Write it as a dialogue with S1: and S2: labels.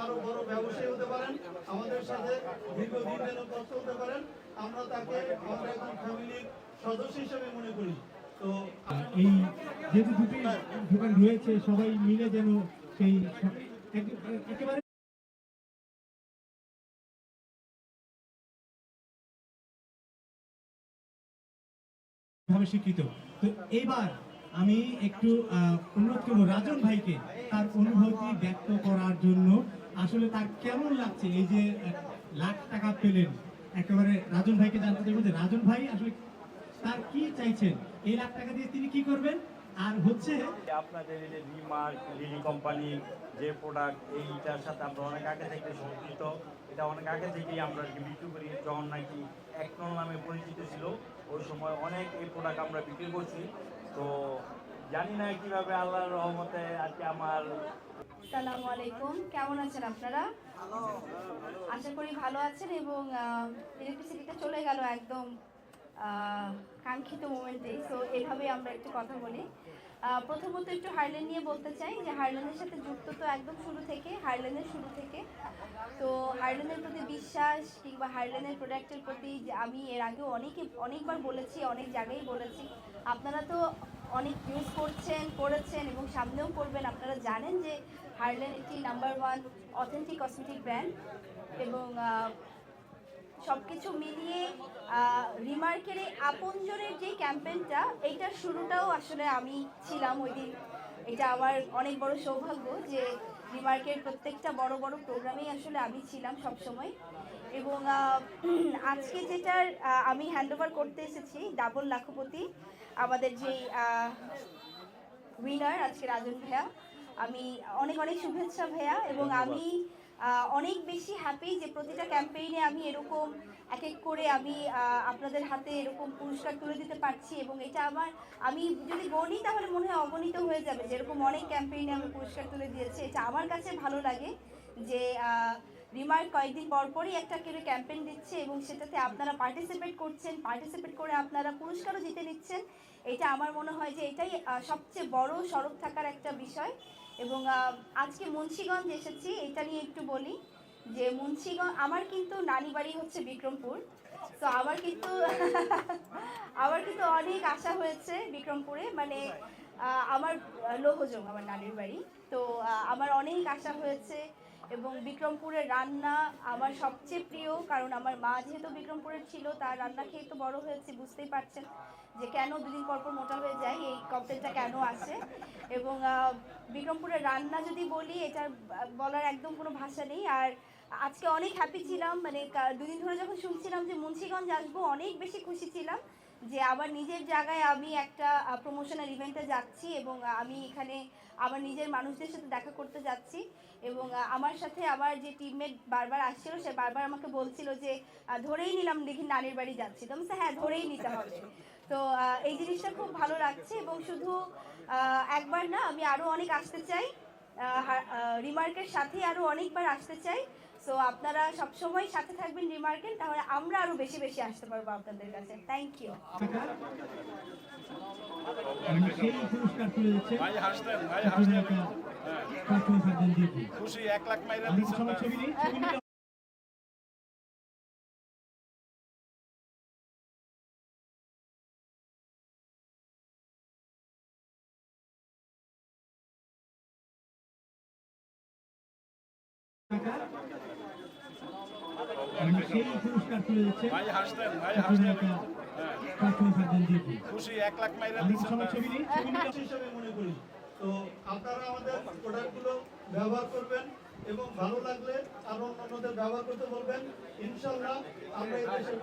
S1: আরো বড় ব্যবসায়ী হতে পারেন, আমাদের সাথে দীর্ঘদিন যেন তথ্য হতে পারেন, আমরা তাকে আমাদের একজন ফ্যামিলির সদস্য হিসেবে মনে করি। তো
S2: এই যেহেতু দুটি দোকান রয়েছে, সবাই মিলে যেন সেই একেবারে স্বীকৃত। তো এইবার আমি একটু অনুরোধ করবো রাজন ভাইকে তার অনুভূতি ব্যক্ত করার জন্য। আসলে তার কেমন লাগছে এই যে লাখ টাকা পেলেন, একেবারে রাজন ভাইকে জানতে চাইবো যে রাজন ভাই আসলে তার কি চাইছেন, এই লাখ টাকা দিয়ে তিনি কি করবেন। আর হচ্ছে
S3: আপনাদের এই যে রিমার্ক লিলি কোম্পানি যে প্রোডাক্ট, এইটার সাথে আমরা অনেক আগে থেকে সম্পৃক্ত। এটা অনেক আগে থেকেই আমরা বিক্রি করি, যখন নাকি এক নামে পরিচিত ছিল ওই সময় অনেক এই প্রোডাক্ট আমরা বিক্রি করছি। তো জানি না কিভাবে আল্লাহর রহমতে আজকে আমার।
S4: আসসালামু আলাইকুম, কেমন আছেন আপনারা? আশা করি ভালো আছেন এবং ইলেকট্রিসিটিটা চলে গেল একদম কাঙ্ক্ষিত মোমেন্টে। সো এভাবেই আমরা একটু কথা বলি। প্রথমত একটু হারলেন নিয়ে বলতে চাই যে হারলেনের সাথে যুক্ত তো একদম হারলেনের শুরু থেকে। তো হারলেনের প্রতি বিশ্বাস কিংবা হারলেনের প্রোডাক্টের প্রতি আমি এর আগেও অনেকবার বলেছি, অনেক জায়গায় বলেছি। আপনারা তো অনেক ইউজ করেছেন এবং সামনেও করবেন। আপনারা জানেন যে হারলেন একটি নাম্বার 1 অথেন্টিক কসমেটিক ব্র্যান্ড এবং সব কিছু মিলিয়ে রিমার্কের এই আপনজনের যে ক্যাম্পেইনটা, এইটার শুরুটাও আসলে আমি ছিলাম ওই দিন। এটা আমার অনেক বড় সৌভাগ্য যে রিমার্কের প্রত্যেকটা বড় বড় প্রোগ্রামেই আসলে আমি ছিলাম সবসময়। এবং আজকে যেটার আমি হ্যান্ডওভার করতে এসেছি ডাবল লাখপতি, আমাদের যেই উইনার আজকে রাজন ভাইয়া, আমি অনেক অনেক শুভেচ্ছা ভাইয়া। এবং আমি অনেক বেশি হ্যাপি যে প্রতিটা ক্যাম্পেইনে আমি এরকম এক এক করে আমি আপনাদের হাতে এরকম পুরস্কার তুলে দিতে পারছি। এবং এটা আমি যদি গণি তাহলে মনে হয় অগণিত হয়ে যাবে, যেরকম অনেক ক্যাম্পেইনে আমি পুরস্কার তুলে দিয়েছি। এটা আমার কাছে ভালো লাগে যে রিমার্ক কয়েকদিন পরপরই একটা করে ক্যাম্পেইন দিচ্ছে এবং সেটাতে আপনারা পার্টিসিপেট করে আপনারা পুরস্কারও জিতে নিচ্ছেন। এটা আমার মনে হয় যে এটাই সবচেয়ে বড় সরব থাকার একটা বিষয়। এবং আজকে মুন্সিগঞ্জ এসেছি, এটা নিয়ে একটু বলি যে মুন্সিগঞ্জ আমার কিন্তু নানি বাড়ি হচ্ছে বিক্রমপুর। তো আমার কিন্তু অনেক আশা হয়েছে বিক্রমপুরে, মানে আমার লোহজং আমার নানির বাড়ি। তো আমার অনেক আশা হয়েছে এবং বিক্রমপুরের রান্না আমার সবচেয়ে প্রিয়, কারণ আমার মা যেহেতু বিক্রমপুরের ছিল, তার রান্না খেয়ে তো বড় হয়েছে, বুঝতেই পারছেন যে কেন দুদিন পর মোটা হয়ে যায়, এই কমপ্লেনটা কেন আসে। এবং বিক্রমপুরের রান্না যদি বলি, এটার বলার একদম কোনো ভাষা নেই। আর আজকে অনেক হ্যাপি ছিলাম, মানে দুদিন ধরে যখন শুনছিলাম যে মুন্সিগঞ্জ আসবো, অনেক বেশি খুশি ছিলাম যে আবার নিজের জায়গায় আমি একটা প্রমোশনাল ইভেন্টে যাচ্ছি এবং আমি এখানে আমার নিজের মানুষদের সাথে দেখা করতে যাচ্ছি। এবং আমার সাথে আমার যে টিমমেট বারবার আসছিল, সে বারবার আমাকে বলছিল যে ধরেই নিলাম দেখি নানির বাড়ি যাচ্ছি। তো আমি হ্যাঁ, ধরেই নিতে হবে। তো এই জিনিসটা খুব ভালো লাগছে এবং শুধু একবার না, আমি আরও অনেক আসতে চাই, রিমার্কের সাথে আরও অনেকবার আসতে চাই। সো আপনারা সবসময় সাথে থাকবেন রিমার্কের, তাহলে আমরা আরও বেশি বেশি আসতে পারবো আপনাদের কাছে। Thank you.
S5: খুশি 1 লাখ মাইরা দিচ্ছেন।
S2: সেই পুরস্কার তুলে দিচ্ছে
S5: ভাই হাসতেন খুশি 1 লাখ মাইরা দিচ্ছেন
S1: হিসেবে মনে করি। তো আপনারা আমাদের প্রোডাক্টগুলো ব্যবহার করবেন এবং ভালো লাগলে আরো অন্যদের ব্যবহার করতে বলবেন। ইনশাআল্লাহ আমরা এই দেশের